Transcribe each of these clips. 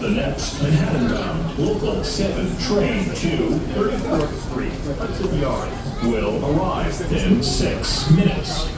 The next Manhattan-bound Local 7 Train to 34th Street, Hudson Yards will arrive in 6 minutes.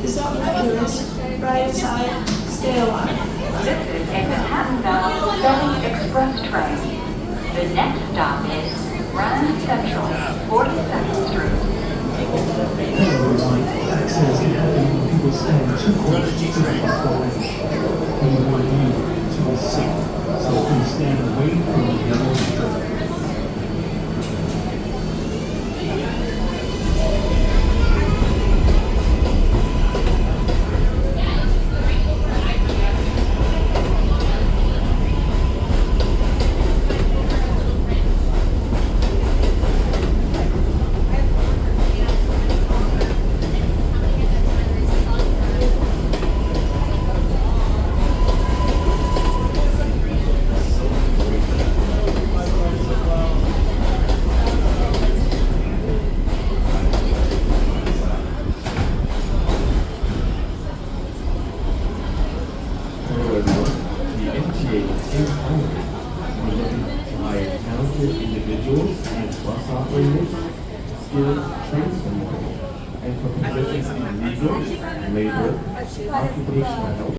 Is that what it is? Right aside, stay alive. This is a Manhattan-bound Southern Express train. The next stop is Grand Central, 42nd Street. Accidents can happen when people stand too close to the bus. We want you to be safe, so please stand away from the yellow strip. Individuals and bus operators, skilled tradespeople, and for positions in legal, labor, occupational health,